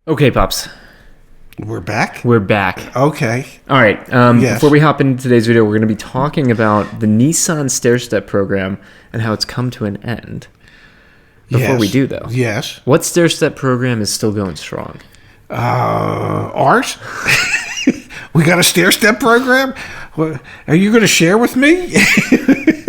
Okay, Pops. We're back? We're back. Okay. All right. Yes. Before we hop into today's video, we're going to be talking about the Nissan Stair-Step Program and how it's come to an end. Before we do, though. Yes. What Stair-Step Program is still going strong? Ours? We got a stair-step program? Are you going to share with me?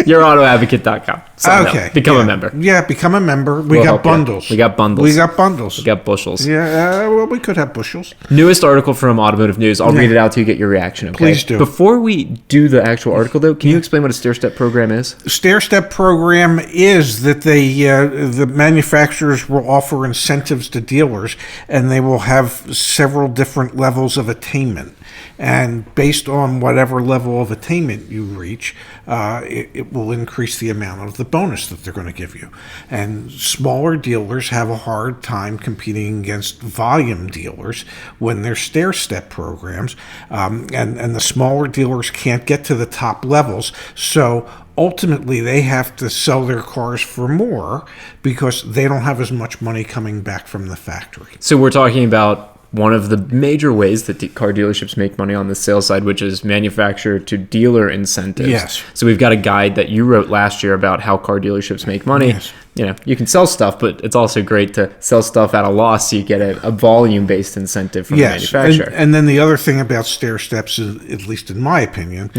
YourAutoAdvocate.com. Okay. Become a member. Yeah, become a member. We'll got help you. bundles. We got bundles. We got bundles. We got bushels. Yeah, well, we could have bushels. Newest article from Automotive News. I'll read it out to you, get your reaction, okay? Please do. Before we do the actual article, though, can you explain what a Stair-Step Program is? Stair-step program is that the manufacturers will offer incentives to dealers, and they will have several different levels of attainment. And based on whatever level of attainment you reach, it will increase the amount of the bonus that they're going to give you. And smaller dealers have a hard time competing against volume dealers when they're stair-step programs, and the smaller dealers can't get to the top levels. So ultimately, they have to sell their cars for more because they don't have as much money coming back from the factory. So we're talking about one of the major ways that car dealerships make money on the sales side, which is manufacturer to dealer incentives. Yes. So we've got a guide that you wrote last year about how car dealerships make money. Yes. You know, you can sell stuff, but it's also great to sell stuff at a loss so you get a volume-based incentive from the manufacturer. And then the other thing about stair steps, is, at least in my opinion,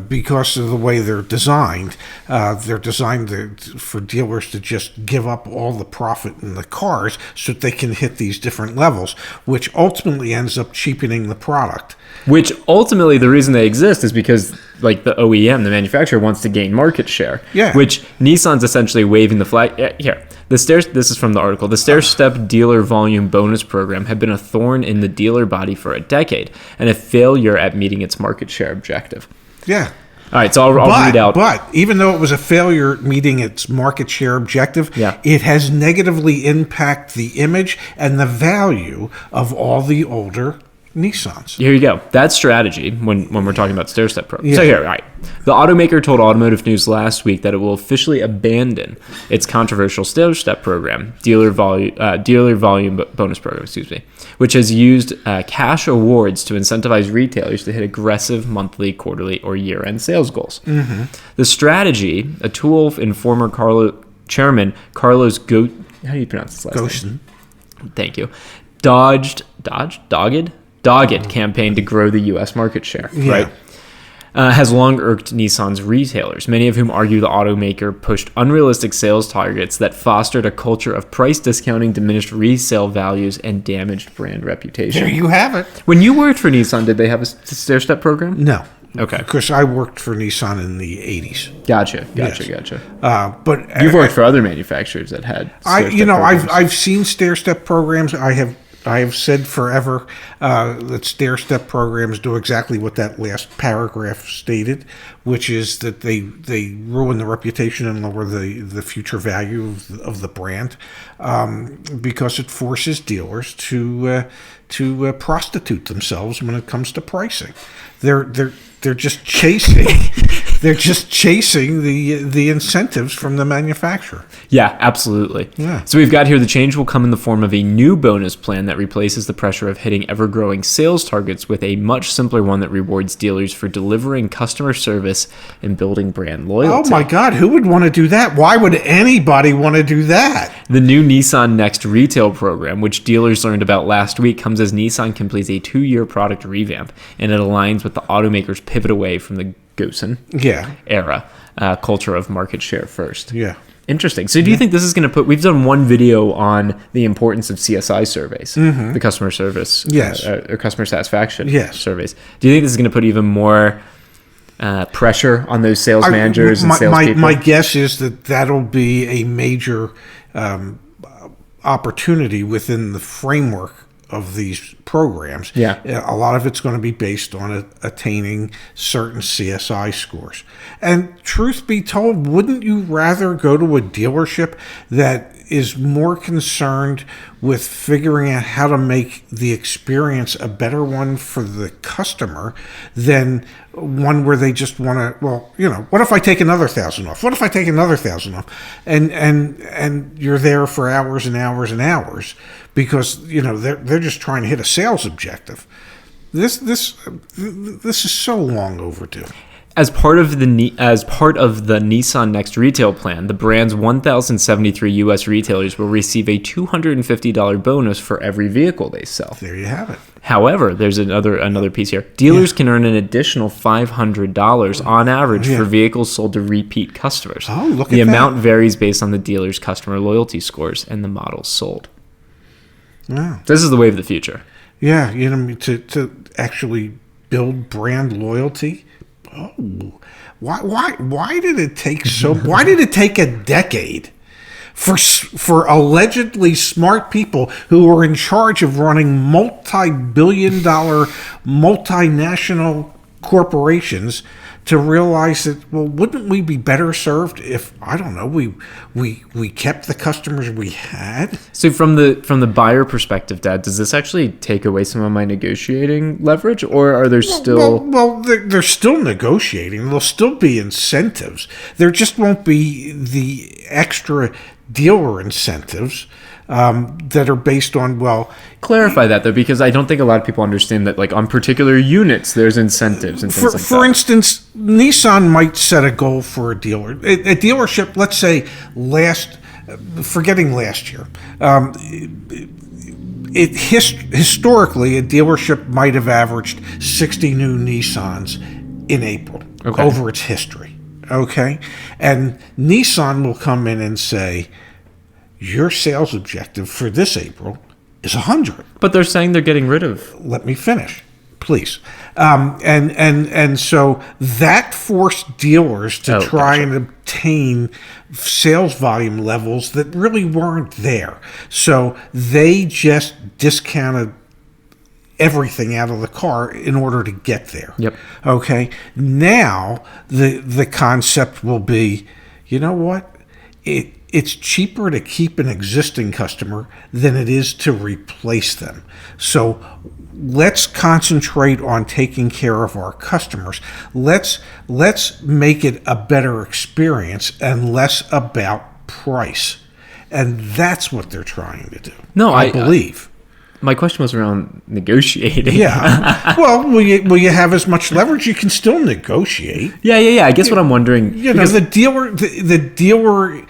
because of the way they're designed for dealers to just give up all the profit in the cars so that they can hit these different levels, which ultimately ends up cheapening the product. Which ultimately the reason they exist is because, like, the OEM, the manufacturer, wants to gain market share. Yeah. Which Nissan's essentially waving the flag. Here, this is from the article. The Stair-Step Dealer Volume Bonus Program had been a thorn in the dealer body for a decade and a failure at meeting its market share objective. Yeah. All right, so I'll read out. But even though it was a failure meeting its market share objective, it has negatively impacted the image and the value of all the older Nissans. Here you go. That strategy when we're talking about stair-step program. Yeah. So here, all right. The automaker told Automotive News last week that it will officially abandon its controversial stair-step program, dealer volume bonus program, which has used cash awards to incentivize retailers to hit aggressive monthly, quarterly, or year-end sales goals. Mm-hmm. The strategy, a tool in former chairman Carlos how do you pronounce his last name? Thank you. Dogged campaign to grow the U.S. market share, right? Has long irked Nissan's retailers, many of whom argue the automaker pushed unrealistic sales targets that fostered a culture of price discounting, diminished resale values, and damaged brand reputation. There you have it. When you worked for Nissan, did they have a stair-step program? No. Okay. Because I worked for Nissan in the 80s. Gotcha. But you've worked for other manufacturers that had stair-step programs. I've seen stair-step programs. I have said forever that stair-step programs do exactly what that last paragraph stated, which is that they ruin the reputation and lower the future value of the brand, because it forces dealers to prostitute themselves when it comes to pricing. They're just chasing the incentives from the manufacturer. Yeah, absolutely. Yeah. So we've got here the change will come in the form of a new bonus plan that replaces the pressure of hitting ever-growing sales targets with a much simpler one that rewards dealers for delivering customer service and building brand loyalty. Oh my God, who would want to do that? Why would anybody want to do that? The new Nissan Next retail program, which dealers learned about last week, comes as Nissan completes a 2-year product revamp, and it aligns with the automaker's pivot away from the Gosen era culture of market share first. Yeah. Interesting. So do you think this is going to we've done one video on the importance of CSI surveys, the customer service, or customer satisfaction surveys. Do you think this is going to put even more pressure on those sales managers and salespeople? My guess is that that'll be a major opportunity within the framework of these programs. Yeah. A lot of it's going to be based on attaining certain CSI scores. And truth be told, wouldn't you rather go to a dealership that is more concerned with figuring out how to make the experience a better one for the customer than one where they just want to, well, what if I take another 1,000 off? What if I take another 1,000 off? And you're there for hours and hours and hours because, they're just trying to hit a sales objective. This is so long overdue. As part of the Nissan Next retail plan, the brand's 1,073 U.S. retailers will receive a $250 bonus for every vehicle they sell. There you have it. However, there's another piece here. Dealers can earn an additional $500 on average for vehicles sold to repeat customers. Oh, look at that. The amount varies based on the dealer's customer loyalty scores and the models sold. Wow. This is the way of the future. Yeah, to actually build brand loyalty. Oh, why did it take why did it take a decade for allegedly smart people who were in charge of running multi-billion-dollar multinational corporations to realize that, well, wouldn't we be better served if, I don't know, we kept the customers we had? So from the buyer perspective, Dad, does this actually take away some of my negotiating leverage, or are there still... Well, they're still negotiating. There'll still be incentives. There just won't be the extra dealer incentives that are based on, well... Clarify that, though, because I don't think a lot of people understand that, like, on particular units, there's incentives and things like that. For instance, Nissan might set a goal for a dealer. A dealership, let's say, forgetting last year, historically, a dealership might have averaged 60 new Nissans in April over its history, okay? And Nissan will come in and say, your sales objective for this April is 100. But they're saying they're getting rid of... Let me finish, please. And so that forced dealers to try and obtain sales volume levels that really weren't there. So they just discounted everything out of the car in order to get there. Yep. Okay. Now the concept will be, you know what? It's cheaper to keep an existing customer than it is to replace them. So let's concentrate on taking care of our customers. Let's make it a better experience and less about price. And that's what they're trying to do. No, I believe. My question was around negotiating. Yeah. Well, will you have as much leverage? You can still negotiate. Yeah. I guess what I'm wondering... the dealer...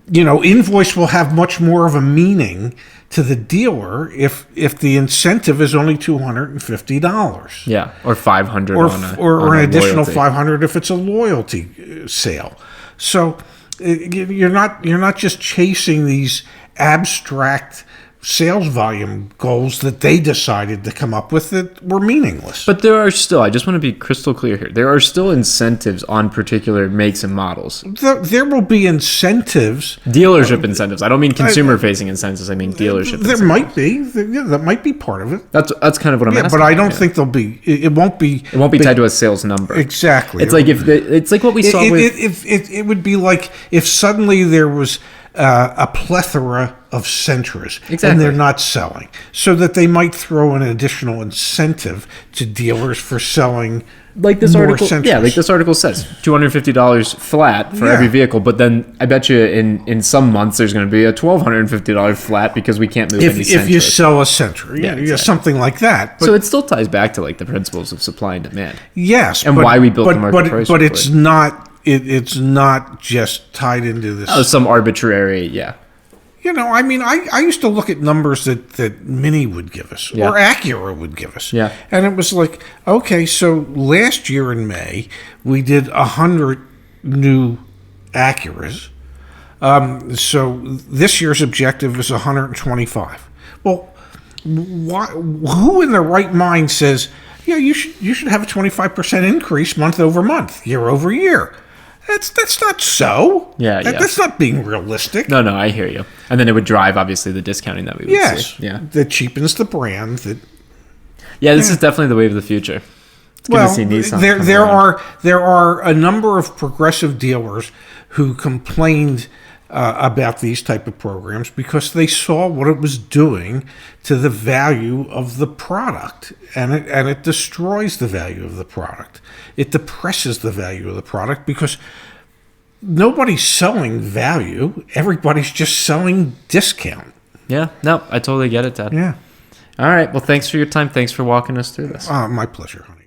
invoice will have much more of a meaning to the dealer if the incentive is only $250. Yeah, or $500 or an additional $500 if it's a loyalty sale. So you're not just chasing these abstract sales volume goals that they decided to come up with that were meaningless. But there are still, I just want to be crystal clear here, there are still incentives on particular makes and models. There will be incentives. Dealership incentives. I don't mean consumer-facing incentives. I mean dealership incentives. There might be. That might be part of it. That's kind of what I'm asking. But I don't think there'll be. It won't be. It won't be tied to a sales number. Exactly. It's like it's like what we saw with... It would be like if suddenly there was a plethora of Sentras, and they're not selling, so that they might throw an additional incentive to dealers for selling like this more article. Sentras. Yeah, like this article says, $250 flat for every vehicle. But then I bet you in some months there's going to be a $1,250 flat because we can't move any Sentras. If you sell a Sentra, something like that. But, so it still ties back to like the principles of supply and demand. Yes, and why we built the market price. But it's not. It's not just tied into this. Oh, some arbitrary, yeah. I mean, I used to look at numbers that Mini would give us or Acura would give us. Yeah. And it was like, okay, so last year in May, we did 100 new Acuras. So this year's objective is 125. Well, who in their right mind says, yeah, you should have a 25% increase month over month, year over year? That's not so. Yeah, That's not being realistic. No, I hear you. And then it would drive, obviously, the discounting that we would see. Yeah. That cheapens the brand. This is definitely the wave of the future. It's good to see Nissan there are a number of progressive dealers who complained about these type of programs because they saw what it was doing to the value of the product, and it destroys the value of the product. It depresses the value of the product because nobody's selling value. Everybody's just selling discount. Yeah, no, I totally get it, Dad. Yeah. All right. Well, thanks for your time. Thanks for walking us through this. My pleasure, honey.